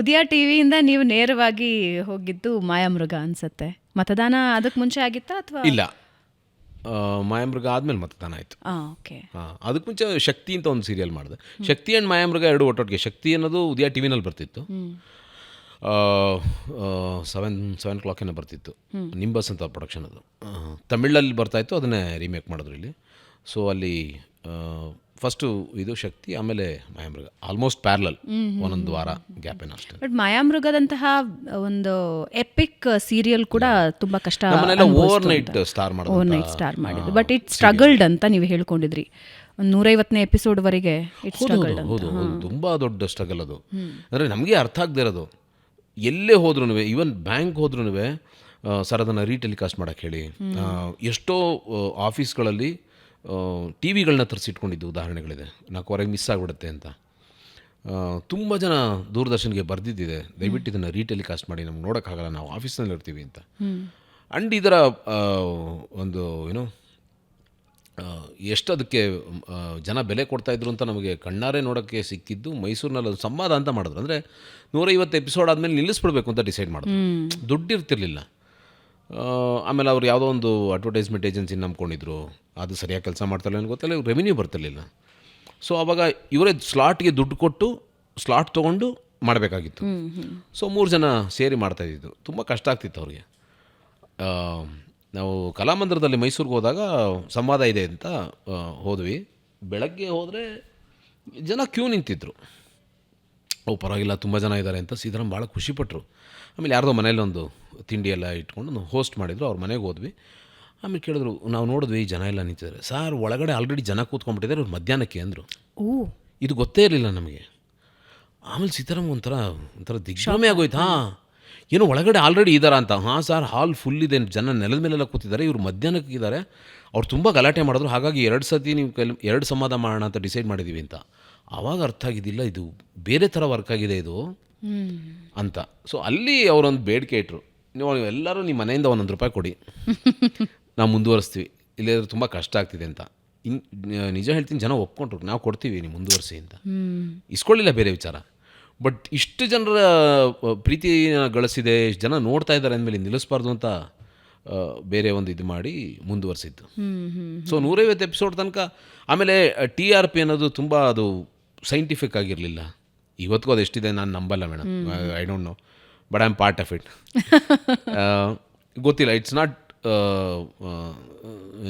ಉದಯ ಟಿವಿಯಿಂದ ನೀವು ನೇರವಾಗಿ ಹೋಗಿದ್ದು ಮಾಯಾಮೃಗ ಅನ್ಸುತ್ತೆ. ಮತದಾನ ಅದಕ್ಕೆ ಮುಂಚೆ ಆಗಿತ್ತಾ ಅಥವಾ? ಇಲ್ಲ, ಮಾಯಾಮೃಗ ಆದಮೇಲೆ ಮತದಾನ ಆಯಿತು. ಓಕೆ. ಅದಕ್ಕೆ ಮುಂಚೆ ಶಕ್ತಿ ಅಂತ ಒಂದು ಸೀರಿಯಲ್ ಮಾಡಿದೆ. ಶಕ್ತಿ ಆ್ಯಂಡ್ ಮಾಯಾಮೃಗ ಎರಡು ಒಟ್ಟೊಟ್ಟಿಗೆ. ಶಕ್ತಿ ಅನ್ನೋದು ಉದಯ ಟಿವಿನಲ್ಲಿ ಬರ್ತಿತ್ತು, 7 o'clock ಬರ್ತಿತ್ತು. ನಿಂಬಸ್ ಅಂತ ಪ್ರೊಡಕ್ಷನ್ ಅದು. ತಮಿಳಲ್ಲಿ ಬರ್ತಾಯಿತ್ತು, ಅದನ್ನೇ ರೀಮೇಕ್ ಮಾಡಿದ್ರು ಇಲ್ಲಿ. ಸೊ ಅಲ್ಲಿ ಫಸ್ಟು ಇದು ಶಕ್ತಿ, ಆಮೇಲೆ ಮಾಯಾಮೃಗ. ಆಲ್ಮೋಸ್ಟ್ ಪ್ಯಾರಲಲ್, ಒಂದೊಂದು ವಾರ ಗ್ಯಾಪ್ ಏನೋ ಅಷ್ಟೇ. ಬಟ್ ಮಾಯಾಮೃಗದಂತಹ ಒಂದು ಎಪಿಕ್ ಸೀರಿಯಲ್ ಕೂಡ ತುಂಬಾ ಕಷ್ಟ. ಓವರ್ ನೈಟ್ ಸ್ಟಾರ್ ಮಾಡಿದ್ದು. ಬಟ್ ಇಟ್ ಸ್ಟ್ರಗಲ್ಡ್ ಅಂತ ನೀವು ಹೇಳ್ಕೊಂಡಿದ್ರಿ. 150ನೇ ಎಪಿಸೋಡ್ವರೆಗೆ ಹೌದು, ತುಂಬ ದೊಡ್ಡ ಸ್ಟ್ರಗಲ್ ಅದು. ಅಂದರೆ ನಮಗೆ ಅರ್ಥ ಆಗದೆ ಇರೋದು, ಎಲ್ಲೇ ಹೋದ್ರೂ, ಈವನ್ ಬ್ಯಾಂಕ್ ಹೋದ್ರೂ ಸರ್ ಅದನ್ನು ರೀಟೆಲಿಕಾಸ್ಟ್ ಮಾಡೋಕ್ಕೆ ಹೇಳಿ, ಎಷ್ಟೋ ಆಫೀಸ್ಗಳಲ್ಲಿ ಟಿ ವಿಗಳನ್ನ ತರಿಸಿಟ್ಕೊಂಡಿದ್ದು ಉದಾಹರಣೆಗಳಿದೆ. 4:15 ಮಿಸ್ ಆಗಿಬಿಡುತ್ತೆ ಅಂತ. ತುಂಬ ಜನ ದೂರದರ್ಶನ್ಗೆ ಬರೆದಿದ್ದಿದೆ, ದಯವಿಟ್ಟು ಇದನ್ನು ರೀಟೆಲಿಕಾಸ್ಟ್ ಮಾಡಿ, ನಮ್ಗೆ ನೋಡೋಕ್ಕಾಗಲ್ಲ, ನಾವು ಆಫೀಸ್ನಲ್ಲಿ ಇರ್ತೀವಿ ಅಂತ. ಆ್ಯಂಡ್ ಇದರ ಒಂದು ಏನೋ ಎಷ್ಟು ಅದಕ್ಕೆ ಜನ ಬೆಲೆ ಕೊಡ್ತಾಯಿದ್ರು ಅಂತ ನಮಗೆ ಕಣ್ಣಾರೆ ನೋಡೋಕ್ಕೆ ಸಿಕ್ಕಿದ್ದು ಮೈಸೂರಿನಲ್ಲಿ. ಅದು ಸಂವಾದ ಅಂತ ಮಾಡಿದ್ರು. ಅಂದರೆ 150 ಎಪಿಸೋಡ್ ಆದಮೇಲೆ ನಿಲ್ಲಿಸ್ಬಿಡ್ಬೇಕು ಅಂತ ಡಿಸೈಡ್ ಮಾಡಿದ್ರು. ದುಡ್ಡು ಇರ್ತಿರ್ಲಿಲ್ಲ. ಆಮೇಲೆ ಅವ್ರು ಯಾವುದೋ ಒಂದು ಅಡ್ವರ್ಟೈಸ್ಮೆಂಟ್ ಏಜೆನ್ಸಿ ನಂಬ್ಕೊಂಡಿದ್ರು, ಅದು ಸರಿಯಾಗಿ ಕೆಲಸ ಮಾಡ್ತಾಯಿಲ್ಲ ಅಂತ ಗೊತ್ತಿಲ್ಲ, ಇವ್ರು ರೆವಿನ್ಯೂ ಬರ್ತಿರ್ಲಿಲ್ಲ. ಸೊ ಆವಾಗ ಇವರೇ ಸ್ಲಾಟ್ಗೆ ದುಡ್ಡು ಕೊಟ್ಟು ಸ್ಲಾಟ್ ತೊಗೊಂಡು ಮಾಡಬೇಕಾಗಿತ್ತು. ಸೊ 3 ಜನ ಸೇರಿ ಮಾಡ್ತಾಯಿದ್ದು. ತುಂಬ ಕಷ್ಟ ಆಗ್ತಿತ್ತು ಅವ್ರಿಗೆ. ನಾವು ಕಲಾಮಂದಿರದಲ್ಲಿ ಮೈಸೂರಿಗೆ ಹೋದಾಗ ಸಂವಾದ ಇದೆ ಅಂತ ಹೋದ್ವಿ. ಬೆಳಗ್ಗೆ ಹೋದರೆ ಜನ ಕ್ಯೂ ನಿಂತಿದ್ರು. ಪರವಾಗಿಲ್ಲ, ತುಂಬ ಜನ ಇದ್ದಾರೆ ಅಂತ ಸೀತಾರಾಮ್ ಭಾಳ ಖುಷಿಪಟ್ಟರು. ಆಮೇಲೆ ಯಾರ್ದೋ ಮನೇಲಿ ಒಂದು ತಿಂಡಿ ಎಲ್ಲ ಇಟ್ಕೊಂಡು ಹೋಸ್ಟ್ ಮಾಡಿದ್ರು. ಅವ್ರ ಮನೆಗೆ ಹೋದ್ವಿ. ಆಮೇಲೆ ಕೇಳಿದ್ರು, ನಾವು ನೋಡಿದ್ವಿ ಜನ ಎಲ್ಲ ನಿಂತಿದ್ದಾರೆ. ಸರ್ ಒಳಗಡೆ ಆಲ್ರೆಡಿ ಜನ ಕೂತ್ಕೊಂಡ್ಬಿಟ್ಟಿದ್ದಾರೆ, ಅವ್ರು ಮಧ್ಯಾಹ್ನಕ್ಕೆ ಅಂದರು. ಇದು ಗೊತ್ತೇ ಇರಲಿಲ್ಲ ನಮಗೆ. ಆಮೇಲೆ ಸೀತಾರಾಮ್ ಒಂಥರ ದಿಗ್ಭ್ರಮೆ ಆಗೋಯ್ತು. ಏನೋ ಒಳಗಡೆ ಆಲ್ರೆಡಿ ಇದ್ದಾರಾ ಅಂತ. ಸರ್ ಹಾಲ್ ಫುಲ್ ಇದೆ, ಜನ ನೆಲದ ಮೇಲೆಲ್ಲ ಕೂತಿದ್ದಾರೆ, ಇವರು ಮಧ್ಯಾಹ್ನಕ್ಕೆ ಇದ್ದಾರೆ, ಅವ್ರು ತುಂಬ ಗಲಾಟೆ ಮಾಡಿದ್ರು, ಹಾಗಾಗಿ 2 ಸತಿ ನೀವು 2 ಸಂವಾದ ಮಾಡೋಣ ಅಂತ ಡಿಸೈಡ್ ಮಾಡಿದ್ದೀವಿ ಅಂತ. ಆವಾಗ ಅರ್ಥ ಆಗಿದ್ದಿಲ್ಲ, ಇದು ಬೇರೆ ಥರ ವರ್ಕ್ ಆಗಿದೆ ಇದು ಅಂತ. ಸೊ ಅಲ್ಲಿ ಅವರೊಂದು ಬೇಡಿಕೆ ಇಟ್ಟರು, ನೀವು ಎಲ್ಲರೂ ನಿಮ್ಮ ಮನೆಯಿಂದ ₹1 ಕೊಡಿ, ನಾವು ಮುಂದುವರಿಸ್ತೀವಿ, ಇಲ್ಲಾಂದ್ರೆ ತುಂಬ ಕಷ್ಟ ಆಗ್ತಿದೆ ಅಂತ. ನಿಜ ಹೇಳ್ತೀನಿ, ಜನ ಒಪ್ಕೊಂಡ್ರು, ನಾವು ಕೊಡ್ತೀವಿ, ನೀವು ಮುಂದುವರಿಸಿ ಅಂತ. ಇಸ್ಕೊಳ್ಳಿಲ್ಲ, ಬೇರೆ ವಿಚಾರ. ಬಟ್ ಇಷ್ಟು ಜನರ ಪ್ರೀತಿನ ಗಳಿಸಿದೆ, ಇಷ್ಟು ಜನ ನೋಡ್ತಾ ಇದ್ದಾರೆ ಅಂದಮೇಲೆ ನಿಲ್ಲಿಸಬಾರ್ದು ಅಂತ ಬೇರೆ ಒಂದು ಇದು ಮಾಡಿ ಮುಂದುವರಿಸಿದ್ದು. ಸೊ 150 ಎಪಿಸೋಡ್ ತನಕ. ಆಮೇಲೆ TRP ಅನ್ನೋದು ತುಂಬ ಅದು ಸೈಂಟಿಫಿಕ್ ಆಗಿರಲಿಲ್ಲ. ಇವತ್ತಿಗೂ ಅದು ಎಷ್ಟಿದೆ ನಾನು ನಂಬಲ್ಲ madam, I don't know, but I am part of it. ಗೊತ್ತಿಲ್ಲ, ಇಟ್ಸ್ ನಾಟ್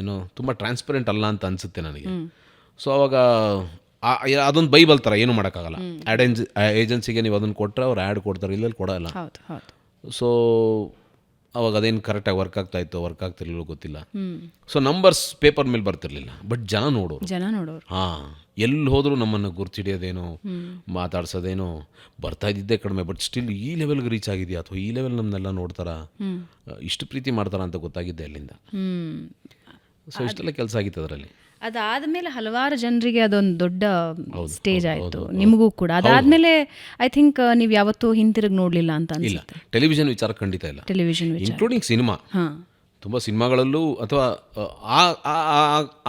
ಏನೋ ತುಂಬ ಟ್ರಾನ್ಸ್ಪರೆಂಟ್ ಅಲ್ಲ ಅಂತ ಅನಿಸುತ್ತೆ ನನಗೆ. ಸೊ ಅವಾಗ ಅದೊಂದು ಬೈಬಲ್ ಥರ, ಏನೂ ಮಾಡೋಕ್ಕಾಗಲ್ಲ. ಏಜೆನ್ಸಿಗೆ ನೀವು ಅದನ್ನು ಕೊಟ್ಟರೆ ಅವ್ರು ಆ್ಯಡ್ ಕೊಡ್ತಾರೆ, ಇಲ್ಲೆಲ್ಲಿ ಕೊಡೋಲ್ಲ. ಸೊ ಅವಾಗ ಅದೇನು ಕರೆಕ್ಟಾಗಿ ವರ್ಕ್ ಆಗ್ತಾಯಿತ್ತು, ವರ್ಕ್ ಆಗ್ತಿರ್ಲಿಲ್ಲ ಗೊತ್ತಿಲ್ಲ. ಸೊ ನಂಬರ್ಸ್ ಪೇಪರ್ ಮೇಲೆ ಬರ್ತಿರ್ಲಿಲ್ಲ, ಬಟ್ ಜನ ನೋಡೋರು. ಎಲ್ಲಿ ಹೋದರೂ ನಮ್ಮನ್ನು ಗುರ್ತಿಡಿಯೋದೇನೋ, ಮಾತಾಡ್ಸೋದೇನೋ, ಬರ್ತಾ ಇದ್ದಿದ್ದೇ ಕಡಿಮೆ, ಬಟ್ ಸ್ಟಿಲ್ ಈ ಲೆವೆಲ್ಗೆ ರೀಚ್ ಆಗಿದೆಯಾ ಅಥವಾ ಈ ಲೆವೆಲ್ ನಮ್ಮನ್ನೆಲ್ಲ ನೋಡ್ತಾರಾ, ಇಷ್ಟು ಪ್ರೀತಿ ಮಾಡ್ತಾರ ಅಂತ ಗೊತ್ತಾಗಿದ್ದೆ ಅಲ್ಲಿಂದ. ಸೊ ಇಷ್ಟೆಲ್ಲ ಕೆಲಸ ಆಗಿತ್ತು ಅದರಲ್ಲಿ. ಅದಾದಮೇಲೆ ಹಲವಾರು ಜನರಿಗೆ ಅದೊಂದು ದೊಡ್ಡ ಸ್ಟೇಜ್ ಆಯಿತು, ನಿಮಗೂ ಕೂಡ. ಅದಾದಮೇಲೆ ಐ ಥಿಂಕ್ ನೀವು ಯಾವತ್ತೂ ಹಿಂತಿರುಗಿ ನೋಡಲಿಲ್ಲ ಅಂತ ಅನ್ಸುತ್ತೆ. ಟೆಲಿವಿಷನ್ ವಿಚಾರ ಖಂಡಿತ ಇಲ್ಲ, ಇನ್ಕ್ಲೂಡಿಂಗ್ ಸಿನಿಮಾ. ತುಂಬ ಸಿನಿಮಾಗಳಲ್ಲೂ ಅಥವಾ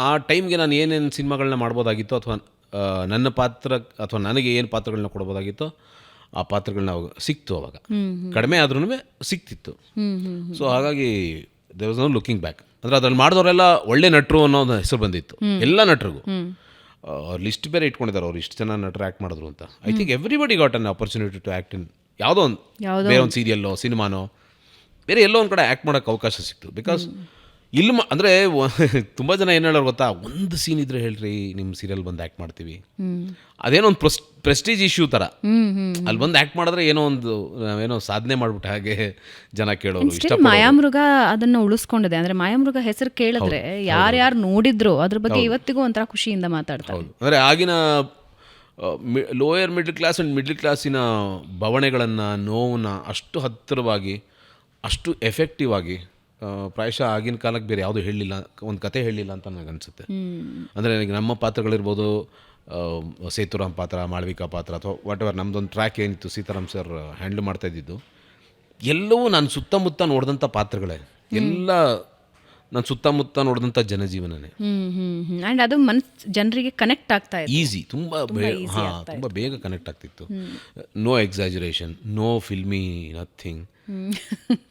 ಆ ಟೈಮ್ಗೆ ನಾನು ಏನೇನು ಸಿನಿಮಾಗಳನ್ನ ಮಾಡ್ಬೋದಾಗಿತ್ತೋ, ಅಥವಾ ನನ್ನ ಪಾತ್ರ ಅಥವಾ ನನಗೆ ಏನು ಪಾತ್ರಗಳನ್ನ ಕೊಡ್ಬೋದಾಗಿತ್ತೋ ಆ ಪಾತ್ರಗಳನ್ನ ಸಿಕ್ತು. ಅವಾಗ ಕಡಿಮೆ ಆದ್ರೂ ಸಿಕ್ತಿತ್ತು. ಸೊ ಹಾಗಾಗಿ there was no looking back. ಅಂದರೆ ಅದ್ರಲ್ಲಿ ಮಾಡಿದವರೆಲ್ಲ ಒಳ್ಳೆ ನಟರು ಅನ್ನೋದು ಹೆಸರು ಬಂದಿತ್ತು ಎಲ್ಲ ನಟರಿಗೂ. ಲಿಸ್ಟ್ ಬೇರೆ ಇಟ್ಕೊಂಡಿದ್ದಾರೆ, ಅವ್ರು ಇಷ್ಟು ಜನ ನಟರು ಆ್ಯಕ್ಟ್ ಮಾಡಿದ್ರು ಅಂತ. I think everybody got an opportunity to act in ಯಾವುದೋ ಒಂದು ಬೇರೆ ಒಂದು ಸೀರಿಯಲ್ಲೋ ಸಿನಿಮಾನೋ ಬೇರೆ ಎಲ್ಲೋ ಒಂದು ಕಡೆ ಆ್ಯಕ್ಟ್ ಮಾಡೋಕ್ಕೆ ಅವಕಾಶ ಸಿಕ್ತು. ಬಿಕಾಸ್ ಇಲ್ಲಿ ಅಂದರೆ ತುಂಬ ಜನ ಏನು ಹೇಳೋರು ಗೊತ್ತಾ, ಒಂದು ಸೀನ್ ಇದ್ರೆ ಹೇಳ್ರಿ ನಿಮ್ಮ ಸೀರಿಯಲ್ ಬಂದು ಆ್ಯಕ್ಟ್ ಮಾಡ್ತೀವಿ. ಅದೇನೋ ಒಂದು ಪ್ರೆಸ್ಟೀಜ್ ಇಶ್ಯೂ ಥರ. ಅಲ್ಲಿ ಬಂದು ಆ್ಯಕ್ಟ್ ಮಾಡಿದ್ರೆ ಏನೋ ಸಾಧನೆ ಮಾಡ್ಬಿಟ್ಟು ಹಾಗೆ ಜನ ಕೇಳೋರು. ಇಷ್ಟ ಮಾಯಾಮೃಗ ಅದನ್ನು ಉಳಿಸ್ಕೊಂಡಿದೆ. ಅಂದರೆ ಮಾಯಾಮೃಗ ಹೆಸರು ಕೇಳಿದ್ರೆ ಯಾರ್ಯಾರು ನೋಡಿದ್ರು ಅದ್ರ ಬಗ್ಗೆ ಇವತ್ತಿಗೂ ಒಂಥರ ಖುಷಿಯಿಂದ ಮಾತಾಡ್ತಾರೆ. ಹೌದು, ಅಂದರೆ ಆಗಿನ lower middle class and middle ಕ್ಲಾಸಿನ ಭಾವನೆಗಳನ್ನು, ನೋವನ್ನ ಅಷ್ಟು ಹತ್ತಿರವಾಗಿ, ಅಷ್ಟು ಎಫೆಕ್ಟಿವ್ ಆಗಿ, ಪ್ರಾಯಶಃ ಆಗಿನ ಕಾಲಕ್ಕೆ ಬೇರೆ ಯಾವುದೂ ಹೇಳಲಿಲ್ಲ, ಒಂದು ಕತೆ ಹೇಳಲಿಲ್ಲ ಅಂತ ನನಗನ್ಸುತ್ತೆ. ಅಂದರೆ ನನಗೆ ನಮ್ಮ ಪಾತ್ರಗಳಿರ್ಬೋದು, ಸೇತುರಾಮ್ ಪಾತ್ರ, ಮಾಳವಿಕಾ ಪಾತ್ರ, ಅಥವಾ ವಾಟ್ ಎವರ್ ನಮ್ಮದೊಂದು ಟ್ರ್ಯಾಕ್ ಏನಿತ್ತು ಸೀತಾರಾಮ್ ಸರ್ ಹ್ಯಾಂಡಲ್ ಮಾಡ್ತಾಯಿದ್ದು, ಎಲ್ಲವೂ ನಾನು ಸುತ್ತಮುತ್ತ ನೋಡಿದಂಥ ಪಾತ್ರಗಳೇ. ಎಲ್ಲ ನಾನು ಸುತ್ತಮುತ್ತ ನೋಡಿದಂಥ ಜನಜೀವನನೇ ಆ್ಯಂಡ್ ಅದು ಜನರಿಗೆ ಕನೆಕ್ಟ್ ಆಗ್ತಾ ಇದೆ. ಈಸಿ, ತುಂಬ ತುಂಬ ಬೇಗ ಕನೆಕ್ಟ್ ಆಗ್ತಿತ್ತು. No exaggeration, no filmy, nothing.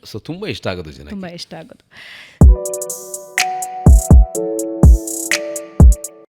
So ತುಂಬ ಇಷ್ಟ ಆಗೋದು ಜನಕ್ಕೆ. ತುಂಬ ಇಷ್ಟ ಆಗೋದು.